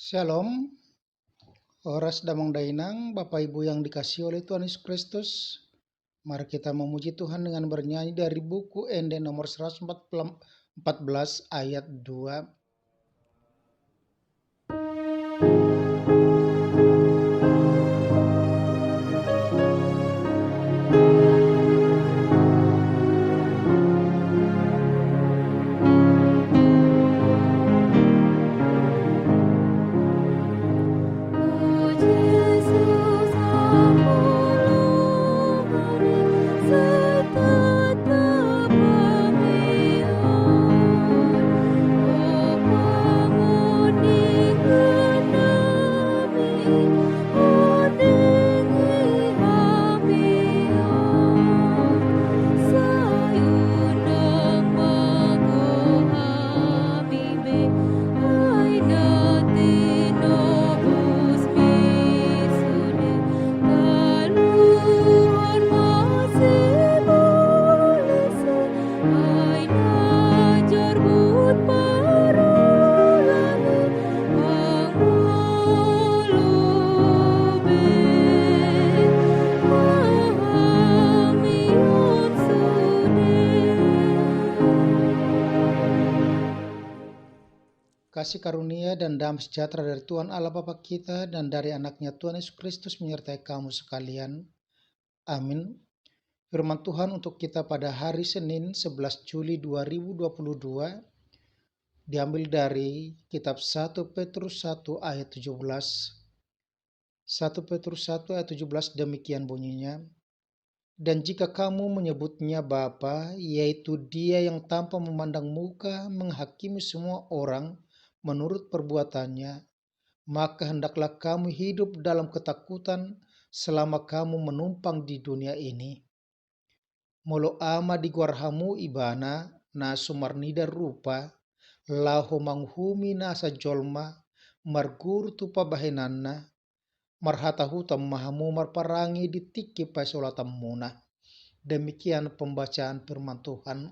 Shalom, Horas Damang Dainang, Bapak Ibu yang dikasihi oleh Tuhan Yesus Kristus. Mari kita memuji Tuhan dengan bernyanyi dari buku ND nomor 114 ayat 2. Kasih karunia dan damai sejahtera dari Tuhan Allah Bapa kita dan dari anaknya Tuhan Yesus Kristus menyertai kamu sekalian. Amin. Firman Tuhan untuk kita pada hari Senin 11 Juli 2022 diambil dari kitab 1 Petrus 1 ayat 17. 1 Petrus 1 ayat 17 demikian bunyinya. Dan jika kamu menyebutnya Bapa, yaitu Dia yang tanpa memandang muka menghakimi semua orang menurut perbuatannya, maka hendaklah kamu hidup dalam ketakutan selama kamu menumpang di dunia ini. Molo ama digwarhamu ibana na sumarnida rupa, laho manghumi nasa jolma, marguru tupa bahenanna, marhatahutam mahamu marparangi ditiki paisolatam muna. Demikian pembacaan firman Tuhan.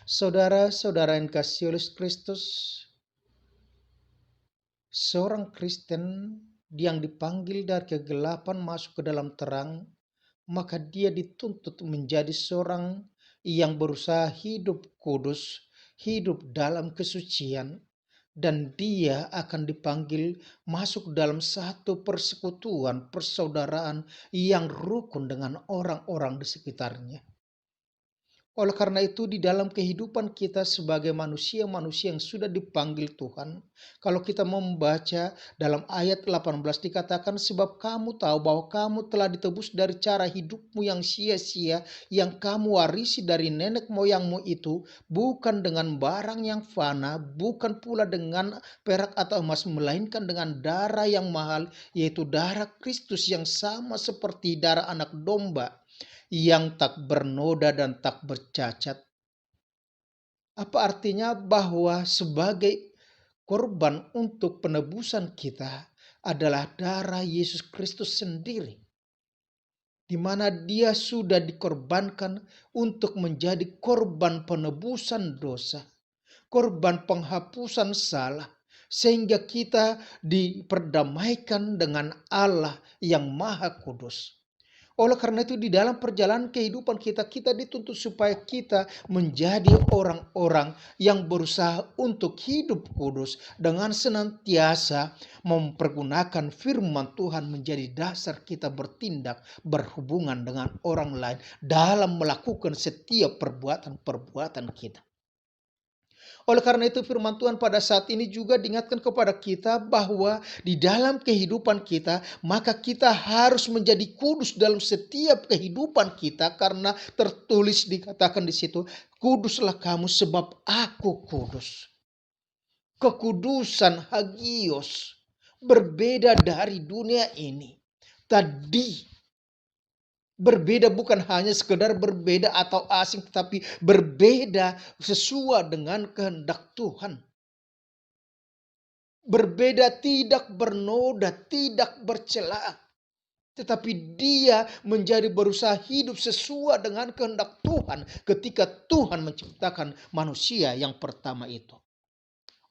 Saudara-saudara yang kasih oleh Kristus, seorang Kristen yang dipanggil dari kegelapan masuk ke dalam terang, maka dia dituntut menjadi seorang yang berusaha hidup kudus, hidup dalam kesucian, dan dia akan dipanggil masuk dalam satu persekutuan, persaudaraan yang rukun dengan orang-orang di sekitarnya. Oleh karena itu di dalam kehidupan kita sebagai manusia-manusia yang sudah dipanggil Tuhan, kalau kita membaca dalam ayat 18 dikatakan sebab kamu tahu bahwa kamu telah ditebus dari cara hidupmu yang sia-sia yang kamu warisi dari nenek moyangmu itu, bukan dengan barang yang fana, bukan pula dengan perak atau emas, melainkan dengan darah yang mahal, yaitu darah Kristus yang sama seperti darah anak domba yang tak bernoda dan tak bercacat. Apa artinya? Bahwa sebagai korban untuk penebusan kita adalah darah Yesus Kristus sendiri, di mana dia sudah dikorbankan untuk menjadi korban penebusan dosa, korban penghapusan salah, sehingga kita diperdamaikan dengan Allah yang Maha Kudus. Oleh karena itu di dalam perjalanan kehidupan kita dituntut supaya kita menjadi orang-orang yang berusaha untuk hidup kudus dengan senantiasa mempergunakan firman Tuhan menjadi dasar kita bertindak berhubungan dengan orang lain dalam melakukan setiap perbuatan-perbuatan kita. Oleh karena itu firman Tuhan pada saat ini juga diingatkan kepada kita bahwa di dalam kehidupan kita maka kita harus menjadi kudus dalam setiap kehidupan kita, karena tertulis dikatakan di situ, kuduslah kamu sebab aku kudus. Kekudusan hagios berbeda dari dunia ini. Tadi berbeda bukan hanya sekedar berbeda atau asing, tetapi berbeda sesuai dengan kehendak Tuhan. Berbeda tidak bernoda, tidak bercela, tetapi dia menjadi berusaha hidup sesuai dengan kehendak Tuhan ketika Tuhan menciptakan manusia yang pertama itu.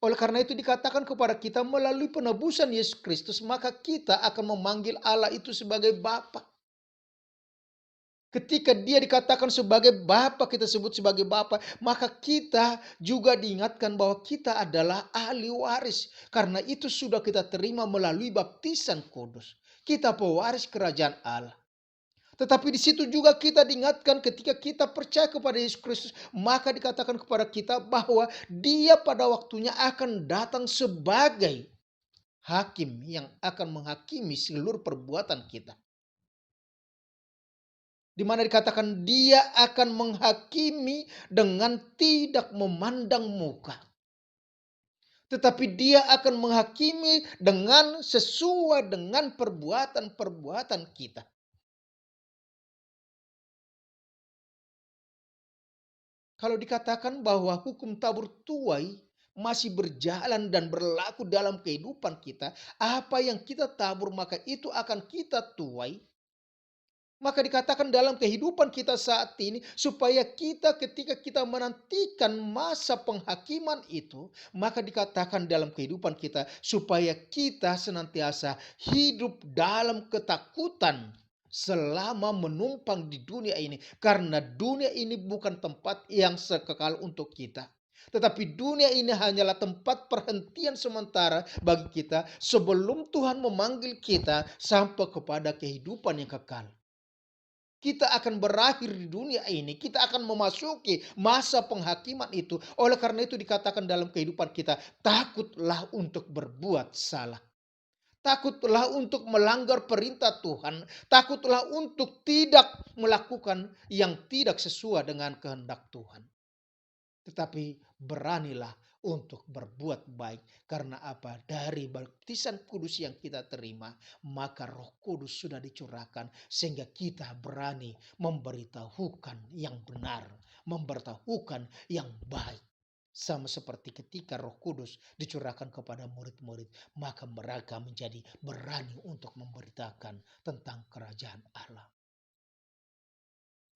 Oleh karena itu dikatakan kepada kita melalui penebusan Yesus Kristus, maka kita akan memanggil Allah itu sebagai Bapa. Ketika dia dikatakan sebagai Bapa, kita sebut sebagai Bapa, maka kita juga diingatkan bahwa kita adalah ahli waris. Karena itu sudah kita terima melalui baptisan kudus. Kita pewaris kerajaan Allah. Tetapi di situ juga kita diingatkan ketika kita percaya kepada Yesus Kristus, maka dikatakan kepada kita bahwa dia pada waktunya akan datang sebagai hakim yang akan menghakimi seluruh perbuatan kita. Di mana dikatakan dia akan menghakimi dengan tidak memandang muka. Tetapi dia akan menghakimi dengan sesuai dengan perbuatan-perbuatan kita. Kalau dikatakan bahwa hukum tabur tuai masih berjalan dan berlaku dalam kehidupan kita, apa yang kita tabur maka itu akan kita tuai. Maka dikatakan dalam kehidupan kita saat ini supaya kita ketika kita menantikan masa penghakiman itu, maka dikatakan dalam kehidupan kita supaya kita senantiasa hidup dalam ketakutan selama menumpang di dunia ini. Karena dunia ini bukan tempat yang sekekal untuk kita. Tetapi dunia ini hanyalah tempat perhentian sementara bagi kita sebelum Tuhan memanggil kita sampai kepada kehidupan yang kekal. Kita akan berakhir di dunia ini. Kita akan memasuki masa penghakiman itu. Oleh karena itu dikatakan dalam kehidupan kita, takutlah untuk berbuat salah. Takutlah untuk melanggar perintah Tuhan. Takutlah untuk tidak melakukan yang tidak sesuai dengan kehendak Tuhan. Tetapi beranilah untuk berbuat baik. Karena apa? Dari baptisan kudus yang kita terima, maka Roh Kudus sudah dicurahkan sehingga kita berani memberitahukan yang benar, memberitahukan yang baik. Sama seperti ketika Roh Kudus dicurahkan kepada murid-murid, maka mereka menjadi berani untuk memberitakan tentang kerajaan Allah.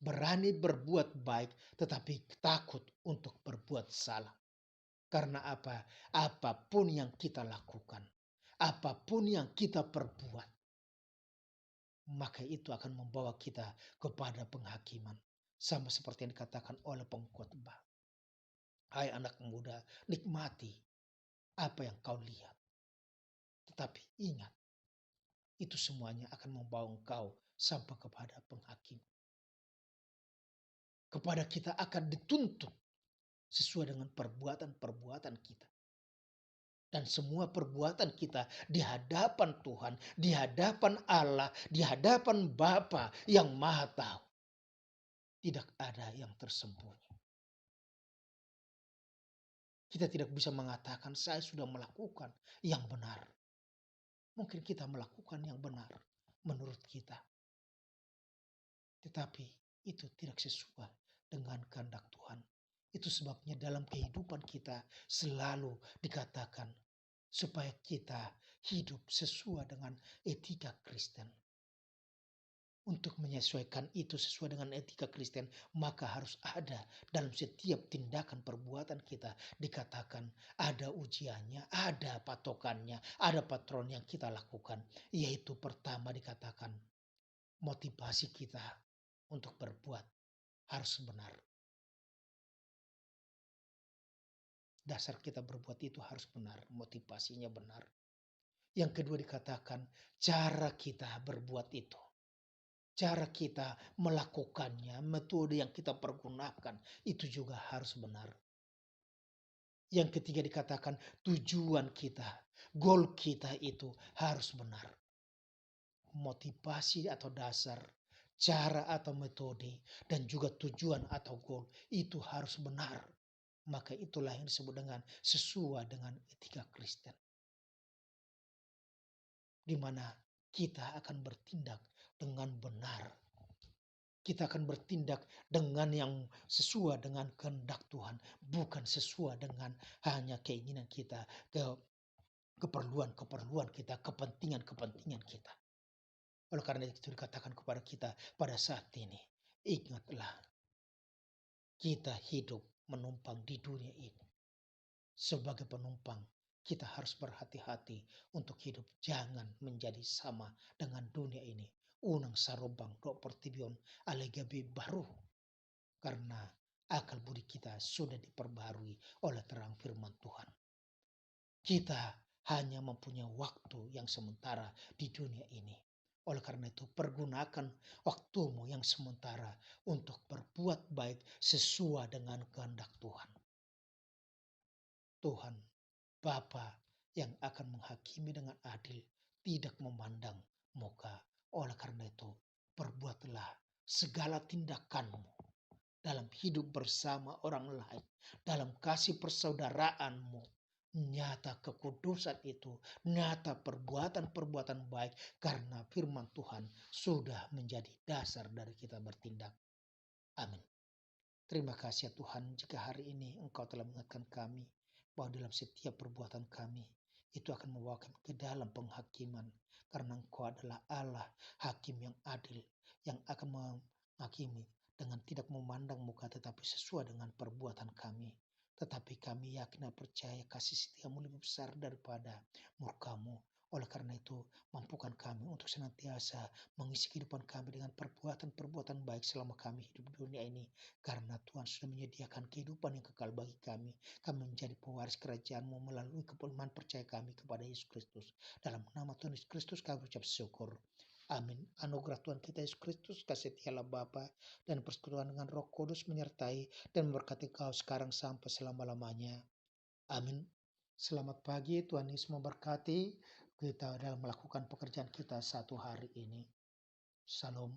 Berani berbuat baik, tetapi takut untuk berbuat salah. Karena apa? Apapun yang kita lakukan, apapun yang kita perbuat, maka itu akan membawa kita kepada penghakiman. Sama seperti yang dikatakan oleh pengkhotbah. Hai anak muda, nikmati apa yang kau lihat. Tetapi ingat, itu semuanya akan membawa engkau sampai kepada penghakiman. Kepada kita akan dituntut sesuai dengan perbuatan-perbuatan kita. Dan semua perbuatan kita di hadapan Tuhan, di hadapan Allah, di hadapan Bapa yang Maha Tahu. Tidak ada yang tersembunyi. Kita tidak bisa mengatakan saya sudah melakukan yang benar. Mungkin kita melakukan yang benar menurut kita. Tetapi itu tidak sesuai dengan kehendak Tuhan. Itu sebabnya dalam kehidupan kita selalu dikatakan supaya kita hidup sesuai dengan etika Kristen. Untuk menyesuaikan itu sesuai dengan etika Kristen, maka harus ada dalam setiap tindakan perbuatan kita dikatakan ada ujiannya, ada patokannya, ada patron yang kita lakukan. Yaitu pertama dikatakan motivasi kita untuk berbuat harus benar. Dasar kita berbuat itu harus benar, motivasinya benar. Yang kedua dikatakan cara kita berbuat itu. Cara kita melakukannya, metode yang kita pergunakan itu juga harus benar. Yang ketiga dikatakan tujuan kita, goal kita itu harus benar. Motivasi atau dasar, cara atau metode, dan juga tujuan atau goal itu harus benar. Maka itulah yang disebut dengan sesuai dengan etika Kristen. Di mana kita akan bertindak dengan benar. Kita akan bertindak dengan yang sesuai dengan kehendak Tuhan. Bukan sesuai dengan hanya keinginan kita, keperluan-keperluan kita, kepentingan-kepentingan kita. Oleh karena itu dikatakan kepada kita pada saat ini, ingatlah kita hidup menumpang di dunia ini. Sebagai penumpang, kita harus berhati-hati untuk hidup jangan menjadi sama dengan dunia ini. Unang sarobang do pertibion alegabe baru, karena akal budi kita sudah diperbarui oleh terang firman Tuhan. Kita hanya mempunyai waktu yang sementara di dunia ini. Oleh karena itu, pergunakan waktumu yang sementara untuk berbuat baik sesuai dengan kehendak Tuhan. Tuhan, Bapa yang akan menghakimi dengan adil, tidak memandang muka. Oleh karena itu, perbuatlah segala tindakanmu dalam hidup bersama orang lain, dalam kasih persaudaraanmu. Nyata kekudusan itu, nyata perbuatan-perbuatan baik, karena firman Tuhan sudah menjadi dasar dari kita bertindak. Amin. Terima kasih ya Tuhan, jika hari ini Engkau telah mengingatkan kami bahwa dalam setiap perbuatan kami itu akan membawa kami ke dalam penghakiman, karena Engkau adalah Allah hakim yang adil, yang akan menghakimi dengan tidak memandang muka tetapi sesuai dengan perbuatan kami. Tetapi kami yakin dan percaya kasih setiamu lebih besar daripada murkamu. Oleh karena itu, mampukan kami untuk senantiasa mengisi kehidupan kami dengan perbuatan-perbuatan baik selama kami hidup di dunia ini. Karena Tuhan sudah menyediakan kehidupan yang kekal bagi kami. Kami menjadi pewaris kerajaan-Mu melalui keimanan percaya kami kepada Yesus Kristus. Dalam nama Tuhan Yesus Kristus kami ucap syukur. Amin. Anugerah Tuhan kita Yesus Kristus, kasih Allah Bapa, dan persekutuan dengan Roh Kudus menyertai dan memberkati kau sekarang sampai selama-lamanya. Amin. Selamat pagi, Tuhan Yesus memberkati kita dalam melakukan pekerjaan kita satu hari ini. Salam.